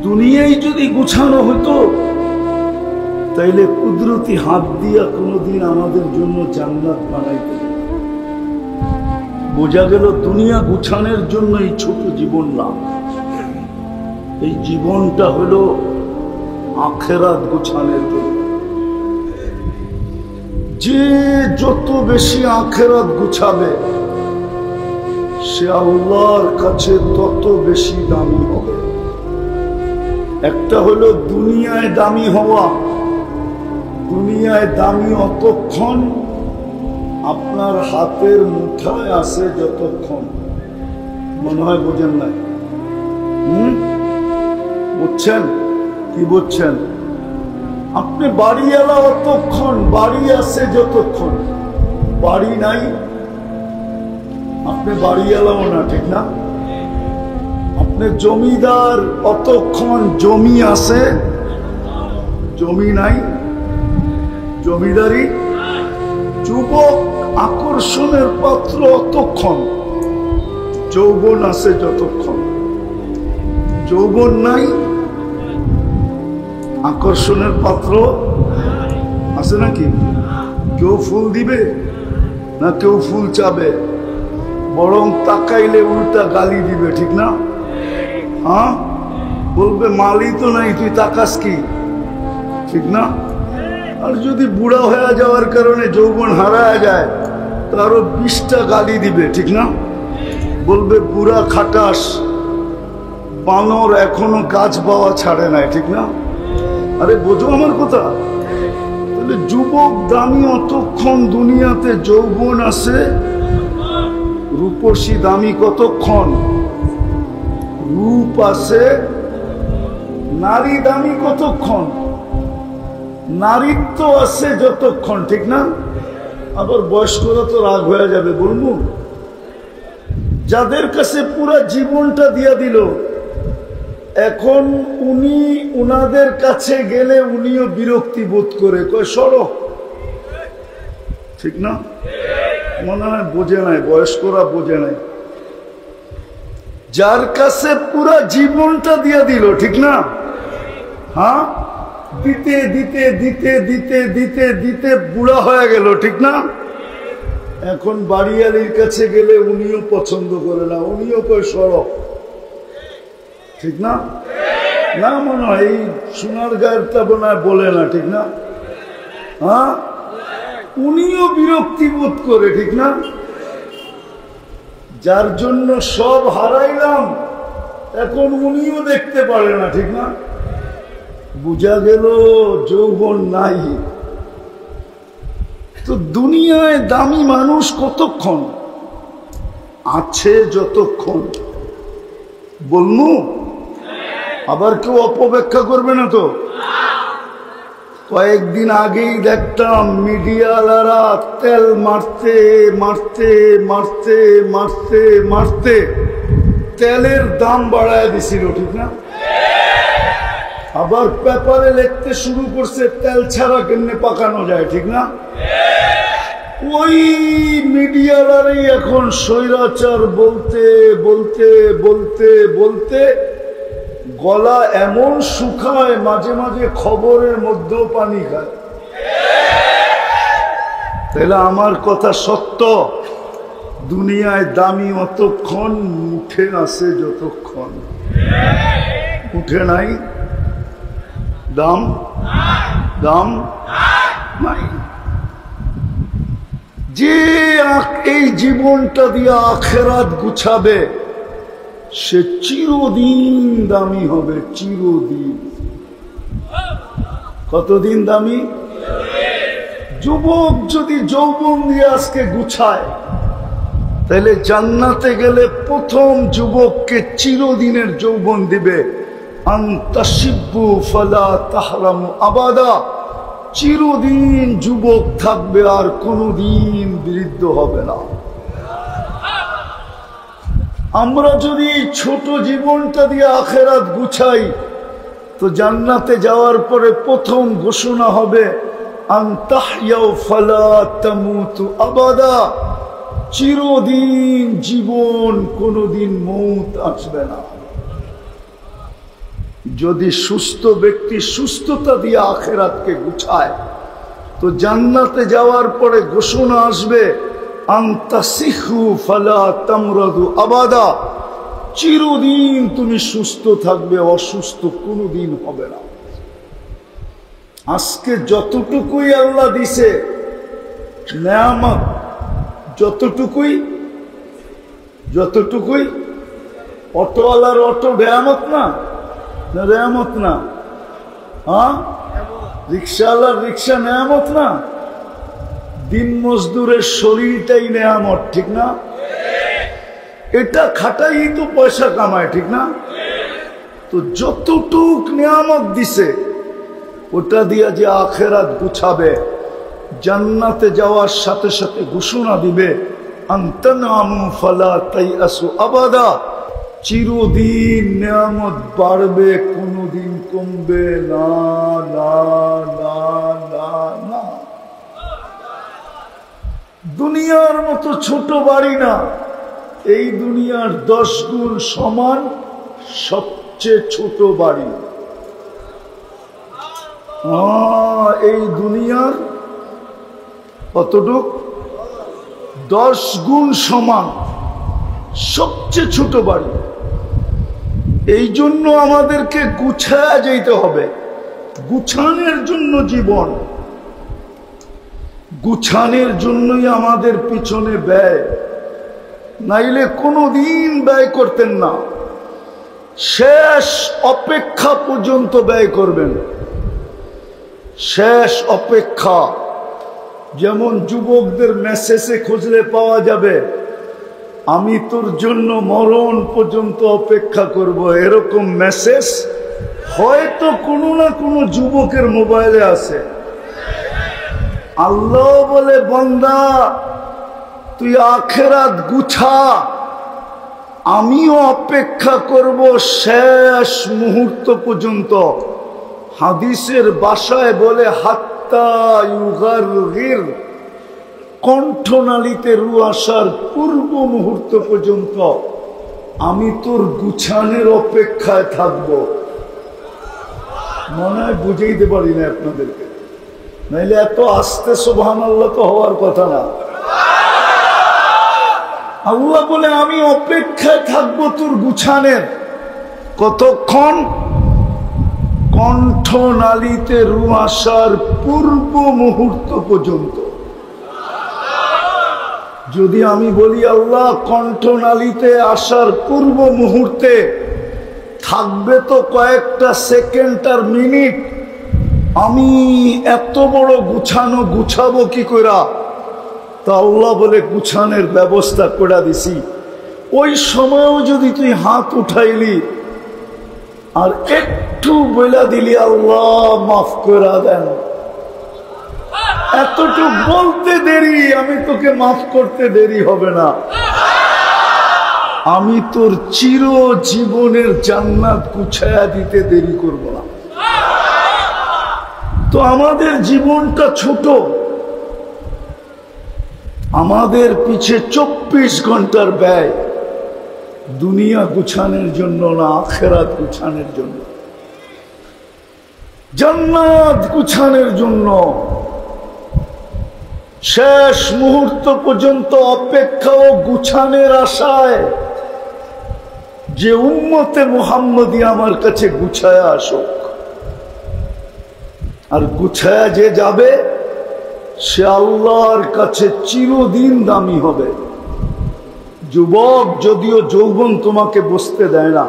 দুনিয়ায় যদি গুছানো হতো তাইলে কুদরতি হাত দিয়া কোনোদিন আমাদের জন্য জান্নাত বানাইতে। বোঝা গেল দুনিয়া গুছানোর জন্য এই ছোট জীবন না, এই জীবনটা হলো আখিরাত গুছানোর জন্য। যে যত বেশি আখিরাত গুছাবে সে আল্লাহর কাছে তত বেশি দামি হবে। একটা হলো দুনিয়ায় দামি হওয়া। দুনিয়ায় দামি অতক্ষণ আপনার হাতের মুঠায় আছে যতক্ষণ। মনে হয় বোঝেন নাই? বুঝছেন কি বুঝছেন? আপনি বাড়িওয়ালা অতক্ষণ, বাড়ি আছে যতক্ষণ, বাড়ি নাই আপনি বাড়িওয়ালাও না, ঠিক না? আপনি জমিদার অতক্ষণ, জমি আছে, জমি নাই, জমিদারি। যুবক আকর্ষণের পাত্র অতক্ষণ, যৌবন আছে যতক্ষণ, যৌবন নাই, আকর্ষণের পাত্র আছে নাকি? কেউ ফুল দিবে না কেউ ফুল চাবে, বরং তাকাইলে উল্টা গালি দিবে, ঠিক না? হ্যাঁ, বলবে মালই তো নাই, তুই তাকাস কি, ঠিক না? আর যদি বুড়া হয়ে যাওয়ার কারণে যৌবন হারায় যায় তো আরো 20টা গালি দিবে, ঠিক না? বলবে বুড়া খাটাস, বানর এখনো গাছ পাওয়া ছাড়ে নাই, ঠিক না? আরে বোঝো আমার কথা? তাহলে যুবক দামি অতক্ষণ দুনিয়াতে, যৌবন আছে। রূপসী দামি কতক্ষণ? রূপ আছে। নারী দামি কতক্ষণ? নারীত্ব আছে যতক্ষণ, ঠিক না? আবার বয়স্করা তো রাগ হয়ে যাবে, বলবো যাদের কাছে পুরা জীবনটা দিয়া দিল, এখন উনি উনাদের কাছে গেলে উনিও বিরক্তি বোধ করে, কয় সরো, ঠিক না? মনে হয় বোঝে নাই, বয়স্করা বোঝে নাই। যার কাছে পুরা জীবনটা দিয়া দিল, ঠিক না? হ্যাঁ, দিতে দিতে দিতে দিতে দিতে দিতে বুড়া হয়ে গেল, ঠিক না? এখন বাড়িয়ালির কাছে গেলে উনিও পছন্দ করে না, উনিও কয় সরো, ঠিক না? না, মনে হয় এই সোনার গায়েরটা বোনায় বলে না, ঠিক না? হ্যাঁ, উনিও বিরক্তি বোধ করে, ঠিক না? যার জন্য সব হারাইলাম এখন উনিও দেখতে পারে না, ঠিক না? বুঝা গেল যৌবন নাই। তো দুনিয়ায় দামি মানুষ কতক্ষণ আছে? যতক্ষণ। বলমু আবার কেউ অপব্যাখ্যা করবে না তো? কয়েকদিন আগেই দেখতাম মিডিয়ালারা তেল মারতে মারতে মারতে মারতে মারতে তেলের দাম বাড়ায় দিছিল, ঠিক না? আবার পেপারে লিখতে শুরু করছে তেল ছাড়া কেমনে পাকানো যায়, ঠিক না? ওই মিডিয়ালারই এখন স্বৈরাচার বলতে বলতে বলতে বলতে গলা এমন শুকায়, মাঝে মাঝে খবরের মধ্যেও পানি খায়। তাহলে আমার কথা সত্য, দুনিয়ায় দামি অতক্ষণ, উঠে আছে যতক্ষণ। উঠে নাই, দাম দাম নাই। যে এই জীবনটা দিয়ে আখিরাত গুছাবে সে চিরদিন দামি হবে, চিরদিন। কতদিন দামি? যুবক যদি যৌবন দিয়ে আজকে গুছায় তাহলে জান্নাতে গেলে প্রথম যুবককে চিরদিনের যৌবন দিবে। আনতাশিব্বু ফালা তাহরামু আবাদা, চিরদিন যুবক থাকবে আর কোনদিন বৃদ্ধ হবে না। আমরা যদি ছোট জীবনটা দিয়ে আখিরাত গুছাই তো জান্নাতে যাওয়ার পরে প্রথম ঘোষণা হবে আনতাহইয়াউ ফালা তামুতু আবাদা, চিরদিন জীবন, কোনদিন মৌত আসবে না। যদি সুস্থ ব্যক্তি সুস্থতা দিয়ে আখিরাতকে গুছায় তো জান্নাতে যাওয়ার পরে ঘোষণা আসবে আনতাসিহু ফালা তামরাদু আবাদা, চিরদিন তুমি সুস্থ থাকবে, অসুস্থ কোনোদিন হবে না। আজকে যতটুকুই আল্লাহ দিছে নেয়ামত, যতটুকুই অটোওয়ালার অটো নেয়ামত না, নেয়ামত না? হ্যাঁ, রিক্সাওয়ালার রিক্সা নেয়ামত না? দিন মজদুরের শরীরটাই নেয়ামত, ঠিক না? এটা খাটাই তো পয়সা কামায়, ঠিক না? তো যতটুক নেয়ামত দিছে ওটা দিয়া যে আখিরাত গুছাবে, জান্নাতে যাওয়ার সাথে সাথে ঘোষণা দিবে আনতানামু ফালা তাইয়াসু আবাদা, চিরদিন নেয়ামত বাড়বে, কোনোদিন কমবে না, না না না না। দুনিয়ার মতো ছোট বাড়ি না, এই দুনিয়ার 10 গুণ সমান সবচেয়ে ছোট বাড়ি। এই দুনিয়ার কতটুক? 10 গুণ সমান সবচেয়ে ছোট বাড়ি। এই জন্য আমাদেরকে গুছায়া যেতে হবে, গুছানোর জন্য জীবন, গুছানোর জন্যই আমাদের পিছনে ব্যয়, নাইলে কোনোদিন ব্যয় করতেন না। শেষ অপেক্ষা পর্যন্ত ব্যয় করবেন, শেষ অপেক্ষা। যেমন যুবকদের মেসেজে খুঁজলে পাওয়া যাবে আমি তোর জন্য মরণ পর্যন্ত অপেক্ষা করব, এরকম মেসেজ হয়তো কোনো না কোনো যুবকের মোবাইলে আছে। আল্লাহ বলে বান্দা তুই আখিরাত গুছা, আমিও অপেক্ষা করব শেষ মুহূর্ত পর্যন্ত। হাদিসের ভাষায় বলে হাত্তা ইউগারগির, কণ্ঠনালীতে রু আসার পূর্ব মুহূর্ত পর্যন্ত আমি তোর গুছানোর অপেক্ষায় থাকব। মনে হয় বুঝাইতে পারি না আপনাদেরকে, নাইলে এত আস্তে সুবহানাল্লাহ তো হওয়ার কথা না। আল্লাহ বলে আমি অপেক্ষায় থাকবো তোর গুছানের। কতক্ষণ? কণ্ঠনালীতে রু আসার পূর্ব মুহূর্ত পর্যন্ত। যদি আমি বলি আল্লাহ কণ্ঠনালীতে আসার পূর্ব মুহূর্তে থাকবে তো কয়েকটা সেকেন্ড আর মিনিট, আমি এত বড় গুছাবো কি কইরা? তা আল্লাহ বলে গুছানোর ব্যবস্থা করে দিছি। ওই সময়ও যদি তুই হাত উঠাইলি আর একটু বইলা দিলি আল্লাহ মাফ করে দেন, এতটুক বলতে দেরি, আমি তোকে মাফ করতে দেরি হবে না। আমি তোর চির জীবনের জান্নাত গুছায়া দিতে দেরি করব না। তো আমাদের জীবনটা ছোট, আমাদের পিছে 24 ঘন্টার ব্যয় দুনিয়া গুছানোর জন্য না, আখিরাত গুছানোর জন্য, জান্নাত গুছানোর জন্য। শেষ মুহূর্ত পর্যন্ত অপেক্ষা ও গুছানোর আশায় যে উম্মতে মুহাম্মদী আমার কাছে গুছায়া আসুক। আর গুছায়া যে যাবে সে আল্লাহর কাছে চিরদিন দামি হবে। যুবক, যদিও যৌবন তোমাকে বসতে দেয় না,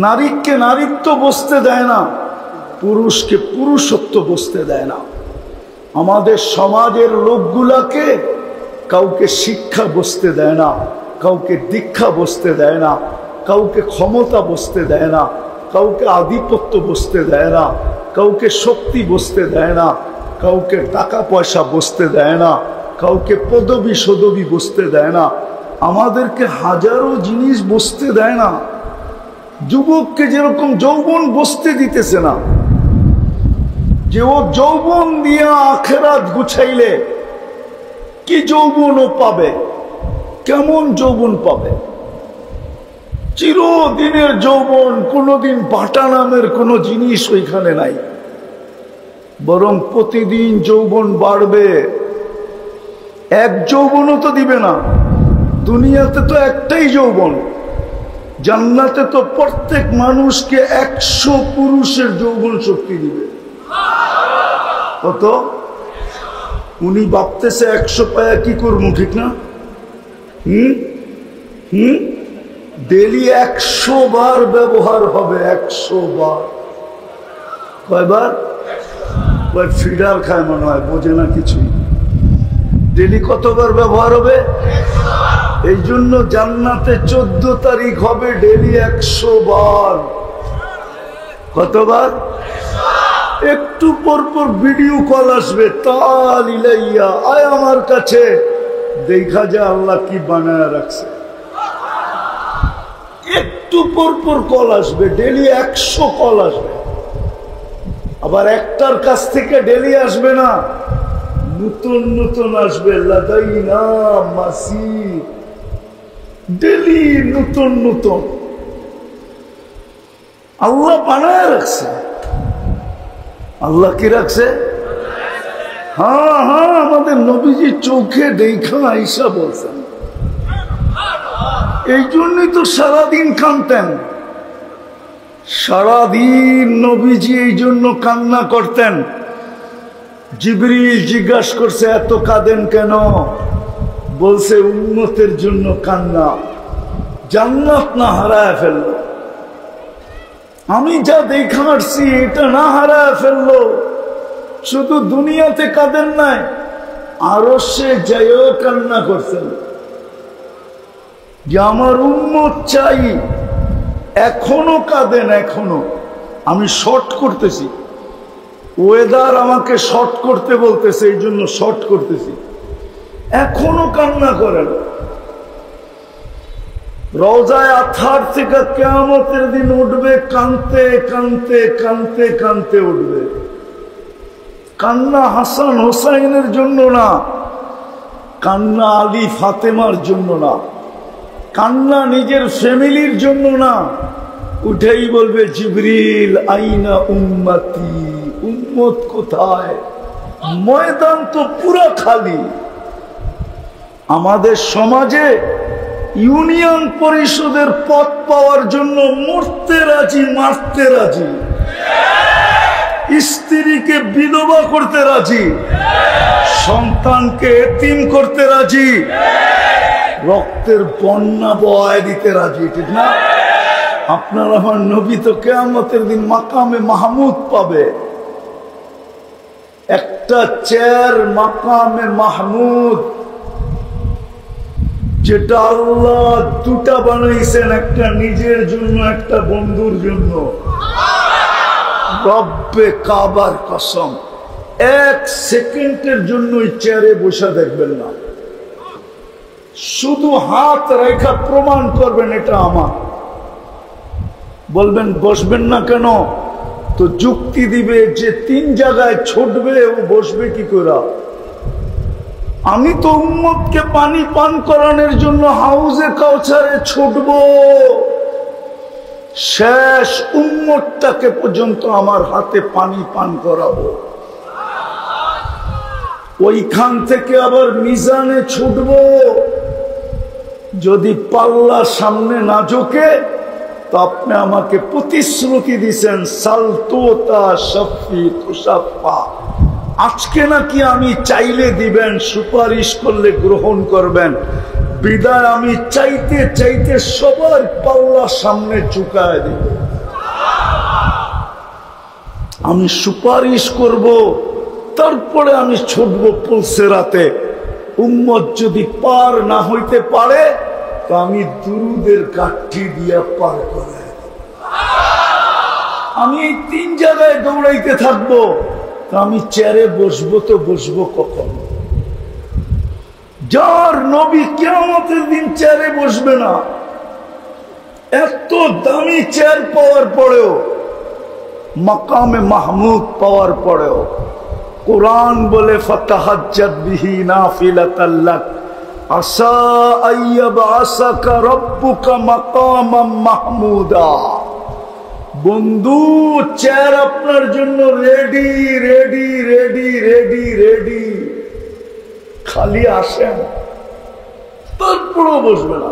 নারীকে নারীত্ব বসতে দেয় না, পুরুষকে পুরুষত্ব বসতে দেয় না, আমাদের সমাজের লোকগুলাকে কাউকে শিক্ষা বসতে দেয় না, কাউকে দীক্ষা বসতে দেয় না, কাউকে ক্ষমতা বসতে দেয় না, কাউকে আধিপত্য বসতে দেয় না, কাউকে শক্তি বসতে দেয় না, কাউকে টাকা পয়সা বসতে দেয় না, কাউকে পদবি সদবি বসতে দেয় না, আমাদেরকে হাজারো জিনিস বসতে দেয় না। যুবককে যেরকম যৌবন বসতে দিতেছে না, যে ও যৌবন দিয়ে আখিরাত গুছাইলে কি যৌবন ও পাবে, কেমন যৌবন পাবে? চিরদিনের যৌবন, কোনোদিন বাটা নামের কোনো জিনিস ওইখানে নাই, বরং প্রতিদিন যৌবন বাড়বে। এক যৌবনও তো দিবে না, দুনিয়াতে তো একটাই যৌবন, জান্নাতে তো প্রত্যেক মানুষকে 100 পুরুষের যৌবন শক্তি দিবে। কত? উনি ভাবতেছে 100 পায়া কি করবো, ঠিক না? ডেলি 100 বার ব্যবহার হবে, 100 বার। কয়বার? ফিডার খায় মনে হয়, বোঝে না কিছুই। ডেলি কতবার ব্যবহার হবে? এই জন্য জান্নাতে 14 তারিখ হবে ডেলি 100 বার। কতবার? একটু পর পর ভিডিও কল আসবে, তাল ইলাইয়া, আয় আমার কাছে, দেখা যায় আল্লাহ কি বানায় রাখছে। একটু পর পর কল আসবে, ডেলি 100 কল আসবে। আবার একটার কাছ থেকে ডেলি আসবে না, নতুন নতুন আসবে, লাদাইনা মাসিদ, ডেলি নতুন নতুন আল্লাহ বানায় রাখছে। আল্লাহ কি রাখছে? হ্যাঁ হ্যাঁ, আমাদের নবীজি চোখে দেখা আইসা বলছেন। এই জন্যই তো সারাদিন কাঁদতেন, সারাদিন নবীজি এই জন্য কান্না করতেন। জিবরিল জিজ্ঞাসা করছে, এত কাঁদেন কেন? বলছে উম্মতের জন্য কান্না, জান্নাত না হারায় ফেললো। আমি যা দেখা আসছি এটা না হারায় ফেললো। শুধু দুনিয়াতে কাঁদেন নাই, আরো সে যাইও কান্না করছেন যে আমার উম্মত চাই। এখনো কাঁদেন, এখনো। আমি শর্ট করতেছি, ওয়েদার আমাকে শর্ট করতে বলতেছে, এই জন্য শর্ট করতেছি। এখনো কান্না করেন। রওজায়ে আতহার থেকে কিয়ামতের দিন উঠবে, কানতে কানতে কানতে কানতে উঠবে। কান্না হাসান হোসাইনের জন্য না, কান্না আলী ফাতেমার জন্য না, কান্না নিজের ফ্যামিলির জন্য না। উঠেই বলবে, জিবরিল আইনা উম্মতি, উম্মত কোথায়? ময়দান তো পুরা খালি। আমাদের সমাজে ইউনিয়ন পরিষদের পদ পাওয়ার জন্য মরতে রাজি, মারতে রাজি, স্ত্রীকে বিধবা করতে রাজি, সন্তানকে এতিম করতে রাজি, রক্তের বন্যা বয় দিতে রাজি, ঠিক না? আপনার আমার নবী তো কিয়ামতের দিন মাকামে মাহমুদ পাবে। একটা চেয়ার মাকামে মাহমুদ, যেটা আল্লাহ দুটা বানাইছেন, একটা নিজের জন্য, একটা বন্ধুর জন্য। রব্বে কাবার কসম, 1 সেকেন্ডের জন্য ওই চেয়ারে বসে দেখবেন না, শুধু হাত রেখা প্রমাণ করবেন এটা আমার। বলবেন বসবেন না কেন? তো যুক্তি দিবে যে 3 জায়গায় ছুটবে, ও বসবে কি করে? আমি তো উম্মতকে পানি পান করানোর জন্য হাউজে কাউসারে ছুটবো, শেষ উম্মতটাকে পর্যন্ত আমার হাতে পানি পান করাবো। ওইখান থেকে আবার মিজানে ছুটবো, যদি পাল্লা সামনে না ঝোঁকে তো আপনি আমাকে প্রতিশ্রুতি দিছেন, সালতোতা শফি তুষাফা, আজকে নাকি আমি চাইলে দিবেন, সুপারিশ করলে গ্রহণ করবেন। বিদায় আমি চাইতে চাইতে সবার পাল্লা সামনে ঝুঁকায় দিব। আমি সুপারিশ করব, তারপরে আমি ছুটব পুলসেরাতে। উম্মত যদি পার না হইতে পারে তো আমি দুরুদের কাঠি দিয়া পার করে। আমি এই 3 জায়গায় দৌড়াইতে থাকবো, তো আমি চেয়ারে বসবো তো বসবো কখন? যার নবী কিয়ামতের দিন চেয়ারে বসবে না, এত দামি চেয়ার পাওয়ার পরেও, মাকামে মাহমুদ পাওয়ার পরেও, কোরআন বলে ফাতাহাজ্জাত বিহি নাফিলাতাল লাক আসা আইয়াবআসাকা রাব্বুকা মাকামাম মাহমুদা। বন্ধু, চেয়ার আপনার জন্য ready ready ready ready ready, খালি আসেন, তারপরও বসবে না।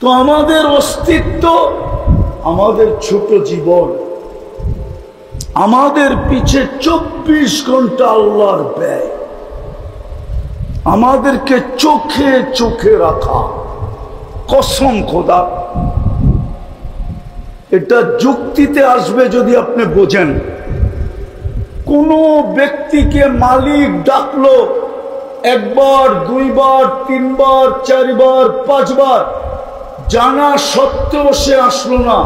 তো আমাদের অস্তিত্ব, আমাদের ছোট জীবন, আমাদের পিছে 24 ঘন্টা আল্লাহর ব্যয়, আমাদেরকে চোখে চোখে রাখা। কসম খোদা, এটা যুক্তিতে আসবে যদি আপনি বোঝেন। কোন ব্যক্তিকে মালিক ডাকলো একবার, দুইবার, তিনবার, চারবার, পাঁচবার, জানা সত্ত্বেও সে আসলো না,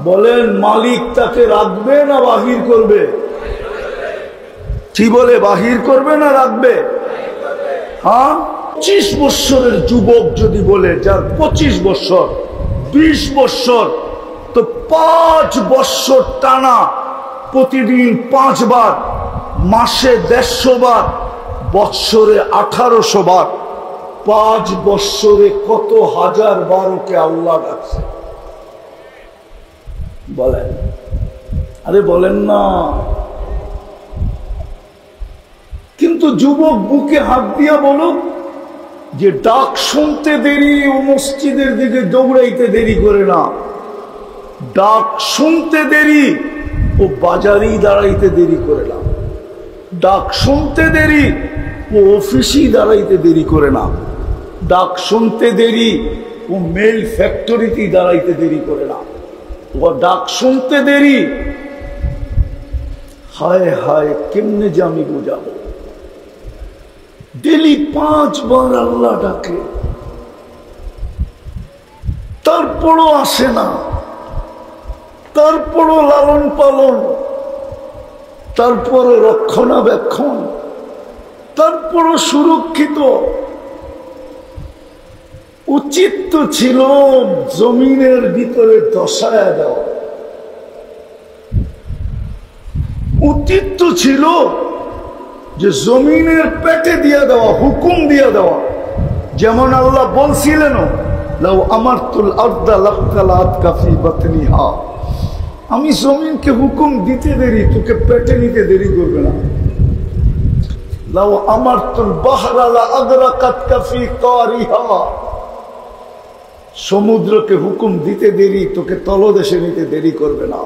বলেন মালিক তাকে রাখবে না বাহির করবে? কি বলে, বাহির করবে না রাখবে? হ্যাঁ, 25 বৎসরের যুবক যদি বলে, যার 25 বৎসর, 20 বৎসর, তো 5 বৎসর টানা প্রতিদিন 5 বার, মাসে 150 বার, বৎসরে 1800 বার, 5 বৎসরে কত হাজার বার ওকে আল্লাহ ডাকছে? বলেন, আরে বলেন না। কিন্তু যুবক বুকে হাত দিয়া বলুক যে ডাক শুনতে দেরি, ও মসজিদের দিকে দৌড়াইতে দেরি করে না। ডাক শুনতে দেরি, ও বাজারেই দাঁড়াইতে দেরি করে না। ডাক শুনতে দেরি, ও অফিসেই দাঁড়াইতে দেরি করে না। ডাক শুনতে দেরি, ও মেল ফ্যাক্টরিতেই দাঁড়াইতে দেরি করে না। ও ডাক শুনতে দেরি, হায় হায় কেমনে যে আমি বোঝাবো। ডেলি 5 বার আল্লাহ ডাকে, তারপরও আসে না, তারপরও লালন পালন, তারপরও রক্ষণাবেক্ষণ, তারপরও সুরক্ষিত। উচিত তো ছিল জমিনের ভিতরে দশায় দেওয়া, উচিত তো ছিল যে জমিনের পেটে দিয়ে দেওয়া, হুকুম দিয়ে দেওয়া। যেমন আল্লাহ বলছিলেন, লাউ আমারতুল আরদা লাখতালাতকা ফি বাতনিহা, আমি জমিনকে হুকুম দিতে দেরি, তোকে পেটে নিতে দেরি করবে না। লাউ আমারতুল বাহরা লা আদরাকাতকা ফি কারিহা, সমুদ্রকে হুকুম দিতে দেরি, তোকে তলদেশে নিতে দেরি করবে না।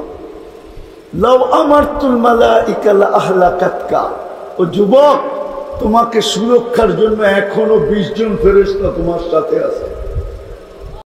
লাউ আমারতুল মালাইকা লা আহলাকাতকা, ও যুবক, তোমাকে সুরক্ষার জন্য এখনো 20 জন ফেরেশতা তোমার সাথে আছে।